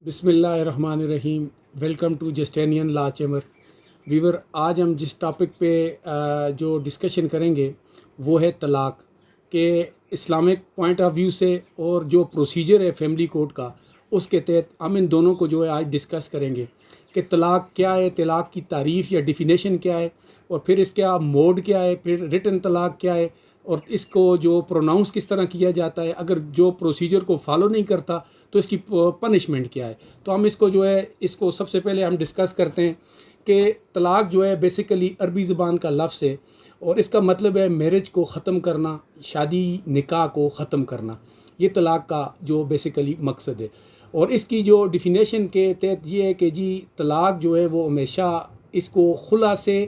बिस्मिल्लाहिर्रहमानिर्रहीम। Welcome to Justinian law chamber. Viewer, आज हम जिस टॉपिक पे जो डिस्कशन करेंगे वो है तलाक़ के इस्लामिक पॉइंट ऑफ व्यू से, और जो प्रोसीजर है फैमिली कोड का उसके तहत हम इन दोनों को जो है आज डिस्कस करेंगे कि तलाक़ क्या है, तलाक़ की तारीफ़ या डिफिनेशन क्या है, और फिर इसका मोड क्या है, फिर रिटन तलाक़ क्या है, और इसको जो प्रोनाउंस किस तरह किया जाता है, अगर जो प्रोसीजर को फॉलो नहीं करता तो इसकी पनिशमेंट क्या है। तो हम इसको जो है इसको सबसे पहले हम डिस्कस करते हैं कि तलाक़ जो है बेसिकली अरबी ज़बान का लफ्ज़ है और इसका मतलब है मैरिज को ख़त्म करना, शादी निकाह को ख़त्म करना। ये तलाक़ का जो बेसिकली मकसद है, और इसकी जो डिफिनेशन के तहत ये है कि जी तलाक़ जो है वो हमेशा इसको खुला से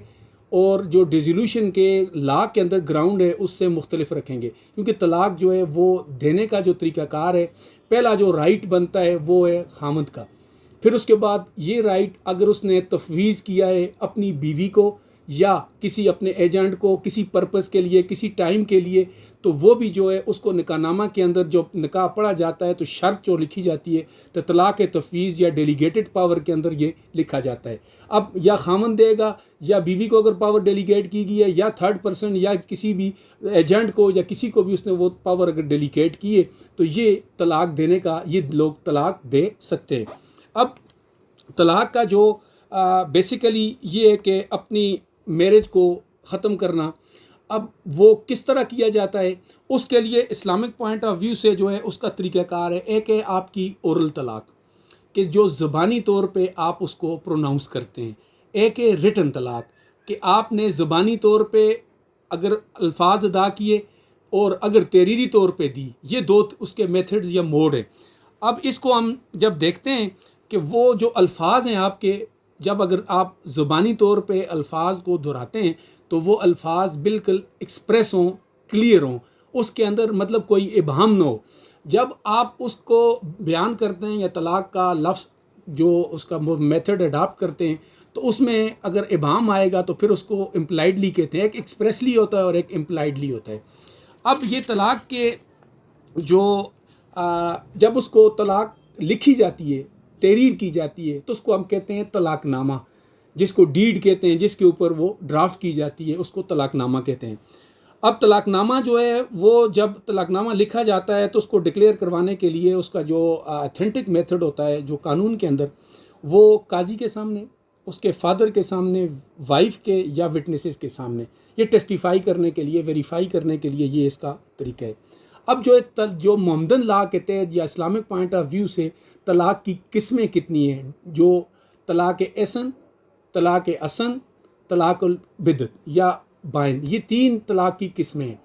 और जो डिज़ोल्यूशन के लॉ के अंदर ग्राउंड है उससे मुख्तलिफ रखेंगे, क्योंकि तलाक़ जो है वो देने का जो तरीक़ाकार है, पहला जो राइट बनता है वो है खामद का। फिर उसके बाद ये राइट अगर उसने तफवीज़ किया है अपनी बीवी को या किसी अपने एजेंट को किसी पर्पज़ के लिए, किसी टाइम के लिए, तो वो भी जो है उसको निकाहनामा के अंदर जो निकाह पढ़ा जाता है तो शर्त जो लिखी जाती है तो तलाक़ तफवीज़ या डेलीगेटेड पावर के अंदर ये लिखा जाता है। अब या खामन देगा या बीवी को अगर पावर डेलीगेट की गई है, या थर्ड पर्सन या किसी भी एजेंट को या किसी को भी उसने वो पावर अगर डेलीगेट की है तो ये तलाक़ देने का ये लोग तलाक़ दे सकते हैं। अब तलाक़ का जो बेसिकली ये है कि अपनी मैरिज को ख़त्म करना, अब वो किस तरह किया जाता है उसके लिए इस्लामिक पॉइंट ऑफ व्यू से जो है उसका तरीक़ाकार है। एक है आपकी ओरल तलाक़ कि जो ज़बानी तौर पे आप उसको प्रोनाउंस करते हैं। एक है रिटन तलाक़ कि आपने ज़बानी तौर पे अगर अल्फाज अदा किए और अगर तहरीरी तौर पे दी, ये दो उसके मेथड्स या मोड हैं। अब इसको हम जब देखते हैं कि वो जो अल्फाज हैं आपके, जब अगर आप ज़बानी तौर पे अल्फाज को दोहराते हैं तो वो अल्फाज बिल्कुल एक्सप्रेस हों, क्लियर हों, उसके अंदर मतलब कोई इबहम ना हो। जब आप उसको बयान करते हैं या तलाक़ का लफ्ज़ जो उसका मेथड अडाप्ट करते हैं तो उसमें अगर इबहम आएगा तो फिर उसको इम्प्लाइडली कहते हैं। एक एक्सप्रेसली होता है और एक इम्प्लाइडली होता है। अब ये तलाक़ के जो जब उसको तलाक़ लिखी जाती है, तहरीर की जाती है, तो उसको हम कहते हैं तलाक़नामा, जिसको डीड कहते हैं, जिसके ऊपर वो ड्राफ्ट की जाती है उसको तलाक़नामा कहते हैं। अब तलाक़नामा जो है वो जब तलाक़नामा लिखा जाता है तो उसको डिक्लेयर करवाने के लिए उसका जो ऑथेंटिक मेथड होता है जो कानून के अंदर, वो काजी के सामने, उसके फादर के सामने, वाइफ के या विटनेसेस के सामने, ये टेस्टिफाई करने के लिए, वेरीफाई करने के लिए ये इसका तरीका है। अब जो है जो मोहम्मदन लॉ के तहत या इस्लामिक पॉइंट ऑफ व्यू से तलाक़ की किस्में कितनी हैं, जो तलाक़ एसन, तलाक़ असन, तलाक़ुल बिदअत या बाइन, ये तीन तलाक़ की किस्में हैं।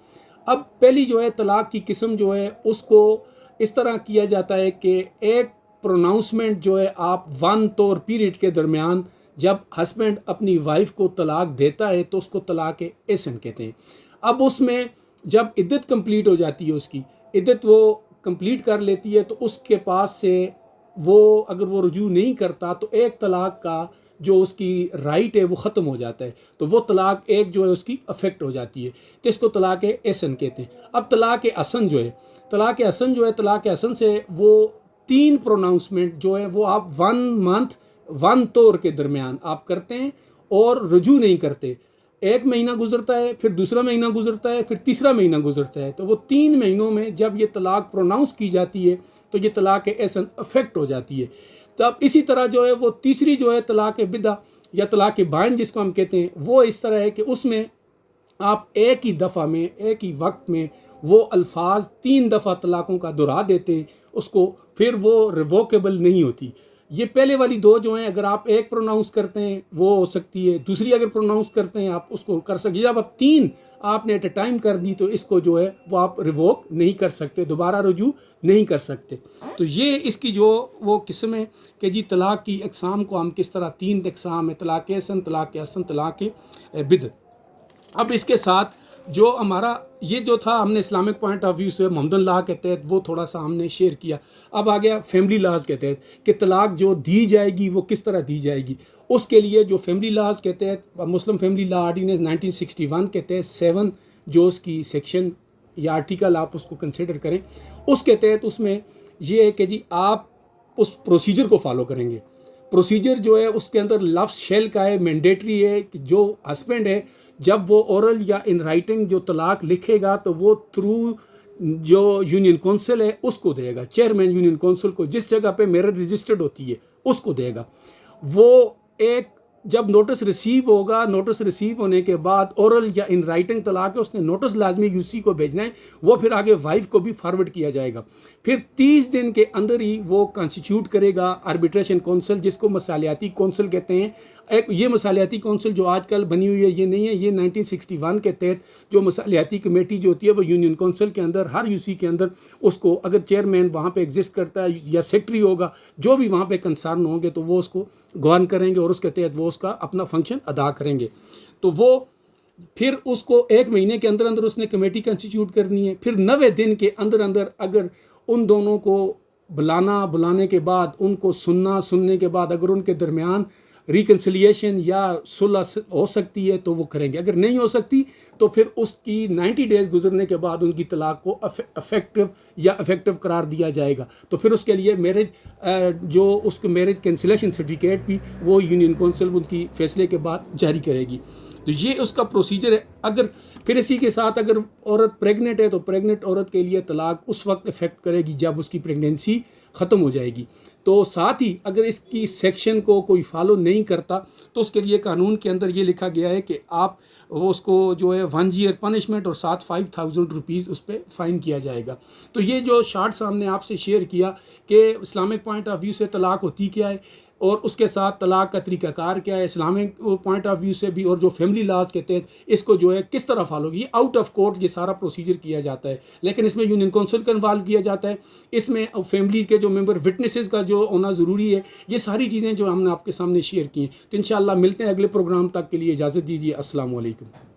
अब पहली जो है तलाक़ की किस्म जो है उसको इस तरह किया जाता है कि एक प्रोनाउंसमेंट जो है आप वन तौर पीरियड के दरमियान जब हस्बैंड अपनी वाइफ को तलाक़ देता है तो उसको तलाक़ एसन कहते हैं। अब उसमें जब इद्दत कंप्लीट हो जाती है, उसकी इद्दत वो कंप्लीट कर लेती है, तो उसके पास से वो अगर वो रुजू नहीं करता तो एक तलाक़ का जो उसकी राइट है वो ख़त्म हो जाता है, तो वो तलाक़ एक जो है उसकी अफेक्ट हो जाती है, तो इसको तलाक़ एसन कहते हैं। अब तलाक़ असन जो है, तलाक़ असन जो है, तलाक़ असन से वो तीन प्रोनाउंसमेंट जो है वो आप 1 मंथ 1 तौर के दरमियान आप करते हैं और रुजू नहीं करते। एक महीना गुजरता है, फिर दूसरा महीना गुजरता है, फिर तीसरा महीना गुजरता है, तो वो 3 महीनों में जब ये तलाक़ प्रोनाउंस की जाती है तो ये तलाक़ एसन अफेक्ट हो जाती है। तो अब इसी तरह जो है वो तीसरी जो है तलाक़ बिदा या तलाक़ बाइन जिसको हम कहते हैं, वो इस तरह है कि उसमें आप एक ही दफ़ा में, एक ही वक्त में वो अल्फाज 3 दफ़ा तलाक़ों का दोहरा देते हैं, उसको फिर वो रिवोकेबल नहीं होती। ये पहले वाली दो जो हैं, अगर आप एक प्रोनाउंस करते हैं वो हो सकती है, दूसरी अगर प्रोनाउंस करते हैं आप उसको कर सकते। जब आप 3 आपने एट ए टाइम कर दी तो इसको जो है वो आप रिवोक नहीं कर सकते, दोबारा रुजू नहीं कर सकते। तो ये इसकी जो वो किस्म है कि जी तलाक़ की अक़साम को हम किस तरह 3 अक़साम है, तलाक़ एसन, तलाक़ असन, तलाक़ बिदअत। अब इसके साथ जो हमारा ये जो था हमने इस्लामिक पॉइंट ऑफ व्यू से मोहम्मदन लॉ के तहत वो थोड़ा सा हमने शेयर किया। अब आ गया फैमिली लॉज के तहत कि तलाक़ जो दी जाएगी वो किस तरह दी जाएगी। उसके लिए जो फैमिली लॉज के तहत मुस्लिम फैमिली लॉ ऑर्डिनेंस 1961 के तहत 7 जो उसकी सेक्शन या आर्टिकल आप उसको कंसिडर करें, उसके तहत उसमें ये है कि जी आप उस प्रोसीजर को फॉलो करेंगे। प्रोसीजर जो है उसके अंदर लफ्ज़ शेल का है, मैंडेटरी है कि जो हस्बैंड है जब वो ओरल या इन राइटिंग जो तलाक लिखेगा तो वो थ्रू जो यूनियन काउंसिल है उसको देगा, चेयरमैन यूनियन काउंसिल को, जिस जगह पे मैरिज रजिस्टर्ड होती है उसको देगा। वो एक जब नोटिस रिसीव होगा, नोटिस रिसीव होने के बाद ओरल या इन राइटिंग तलाक है उसने नोटिस लाजमी यूसी को भेजना है, वो फिर आगे वाइफ को भी फॉरवर्ड किया जाएगा। फिर 30 दिन के अंदर ही वो कॉन्स्टिट्यूट करेगा आर्बिट्रेशन काउंसिल, जिसको मसालियाती काउंसिल कहते हैं। एक ये मसालियाती काउंसिल जो आजकल बनी हुई है ये नहीं है, ये 1961 के तहत जो मसालियाती कमेटी जो होती है वो यूनियन काउंसिल के अंदर हर यूसी के अंदर उसको अगर चेयरमैन वहाँ पे एग्जिस्ट करता है या सेक्रेटरी होगा, जो भी वहाँ पे कंसर्न होंगे तो वो उसको गवर्न करेंगे और उसके तहत वो उसका अपना फंक्शन अदा करेंगे। तो वो फिर उसको 1 महीने के अंदर अंदर उसने कमेटी कंस्टिट्यूट करनी है। फिर 90 दिन के अंदर अंदर अगर उन दोनों को बुलाने के बाद उनको सुनने के बाद अगर उनके दरमियान रिकन्सिलिएशन या सुलह हो सकती है तो वो करेंगे, अगर नहीं हो सकती तो फिर उसकी 90 डेज़ गुजरने के बाद उनकी तलाक को इफेक्टिव करार दिया जाएगा। तो फिर उसके लिए मैरिज जो उसको मैरिज कैंसिलेशन सर्टिफिकेट भी वो यूनियन काउंसिल उनकी फैसले के बाद जारी करेगी। तो ये उसका प्रोसीजर है। अगर फिर इसी के साथ अगर औरत प्रेग्नेंट है तो प्रेग्नेंट औरत के लिए तलाक उस वक्त इफ़ेक्ट करेगी जब उसकी प्रेगनेंसी ख़त्म हो जाएगी। तो साथ ही अगर इसकी सेक्शन को कोई फॉलो नहीं करता तो उसके लिए कानून के अंदर ये लिखा गया है कि आप वो उसको जो है 1 ईयर पनिशमेंट और साथ 5,000 रुपीज़ उस पर फ़ाइन किया जाएगा। तो ये जो शार्ट हमने आपसे शेयर किया कि इस्लामिक पॉइंट ऑफ व्यू से तलाक होती क्या है और उसके साथ तलाक का तरीक़ाकार क्या है इस्लामिक पॉइंट ऑफ व्यू से भी, और जो फैमिली लॉज के तहत इसको जो है किस तरह फॉलो किया, आउट ऑफ कोर्ट ये सारा प्रोसीजर किया जाता है। लेकिन इसमें यूनियन काउंसिल का इन्वॉल्व किया जाता है, इसमें फैमिलीज़ के जो मेंबर विटनेसेस का जो होना ज़रूरी है। ये सारी चीज़ें जो हमने आपके सामने शेयर की हैं। तो इंशाअल्लाह मिलते हैं अगले प्रोग्राम तक के लिए इजाज़त दीजिए। अस्सलाम वालेकुम।